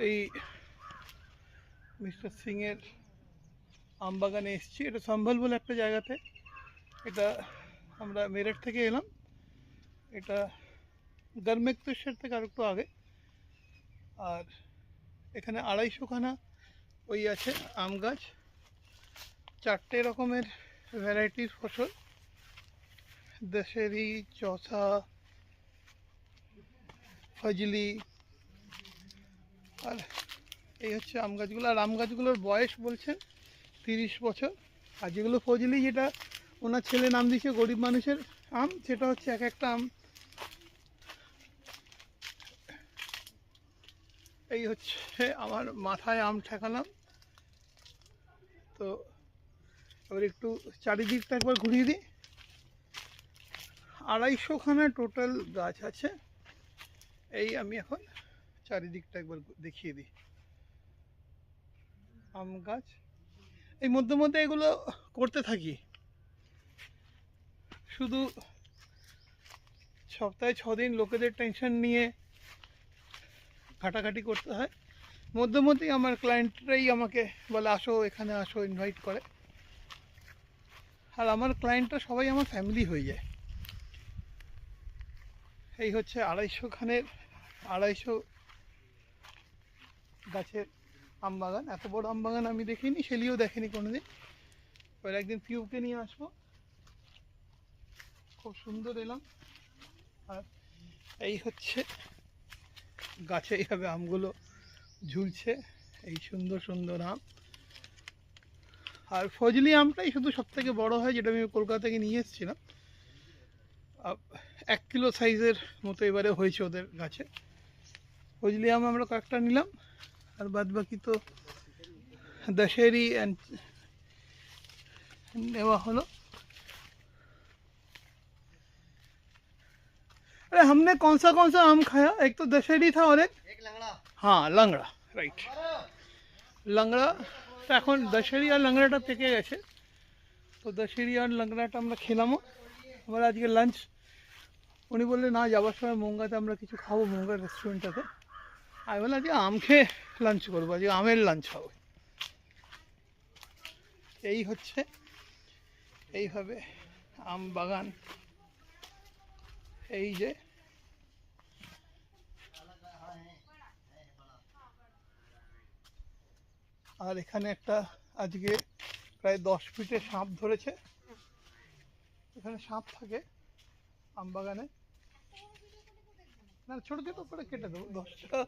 এই মিস্টার সিংয়ের আম বাগানে এসেছি। এটা সম্ভল বলে একটা জায়গাতে। এটা আমরা মেরঠ থেকে এলাম। এটা গড়মেক্তেশ্বর থেকে আর একটু আগে। আর এখানে 250খানা ওই আছে আম গাছ। 4টে রকমের ভ্যারাইটির ফসল, দশেরি, চৌসা, ফজলি। আর এই হচ্ছে আম গাছগুলো। আর আম গাছগুলোর বয়স বলছেন 30 বছর। আর যেগুলো ফজলি, যেটা ওনার ছেলে নাম দিয়েছে গরিব মানুষের আম, সেটা হচ্ছে এক একটা আম। এই হচ্ছে আমার মাথায় আম ঠেকালাম। তো এবার একটু চারিদিকটা একবার ঘুরিয়ে দিই। 250খানা টোটাল গাছ আছে। এই আমি এখন চারিদিকটা একবার দেখিয়ে দিই। আম গাছ, এই মধ্যে মধ্যে এগুলো করতে থাকি। শুধু সপ্তাহে 6 দিন লোকেদের টেনশন নিয়ে ঘাটাঘাটি করতে হয়। মধ্যে মধ্যেই আমার ক্লায়েন্টরাই আমাকে বলে আসো, এখানে আসো, ইনভাইট করে। আর আমার ক্লায়েন্টরা সবাই আমার ফ্যামিলি হয়ে যায়। এই হচ্ছে 250 গাছের আম বাগান। এত বড় আম বাগান আমি দেখিনি, শেলিও দেখেনি কোনোদিন। এবার একদিন পিউকে নিয়ে আসবো। খুব সুন্দর এলাম। আর এই হচ্ছে গাছে এইভাবে আমগুলো ঝুলছে, এই সুন্দর সুন্দর আম। আর ফজলি আমটাই শুধু সব থেকে বড়ো হয়, যেটা আমি কলকাতা থেকে নিয়ে এসেছিলাম। 1 কিলো সাইজের মতো এবারে হয়েছে ওদের গাছে। ফজলি আম আমরা কয়েকটা নিলাম, আর বাদ বাকি তো দশেরি নেওয়া হলো। अरे हमने कौन सा आम खाया? एक तो दशहरी था और एक लंगड़ा। हाँ, लंगड़ा, राइट। लंगड़ा তো এখন দশেরি আর লংড়াটা পেকে গেছে। তো দশেরি আর লংড়াটা আমরা খেলামও। আমরা আজকে লাঞ্চ, উনি বললে না, যাওয়ার সময় মোঙ্গাতে আমরা কিছু খাবো, মোঙ্গার রেস্টুরেন্টটাতে। আমি বললাম আজকে আম খেয়ে লাঞ্চ করবো, আজকে আমের লাঞ্চ হবে। এই হচ্ছে এইভাবে আম বাগান। এই যে আর এখানে একটা আজকে প্রায় 10 ফিটের সাপ ধরেছে। এখানে সাপ থাকে আম বাগানে। না, ছোট ছোট করে কেটে দেবো, 10টা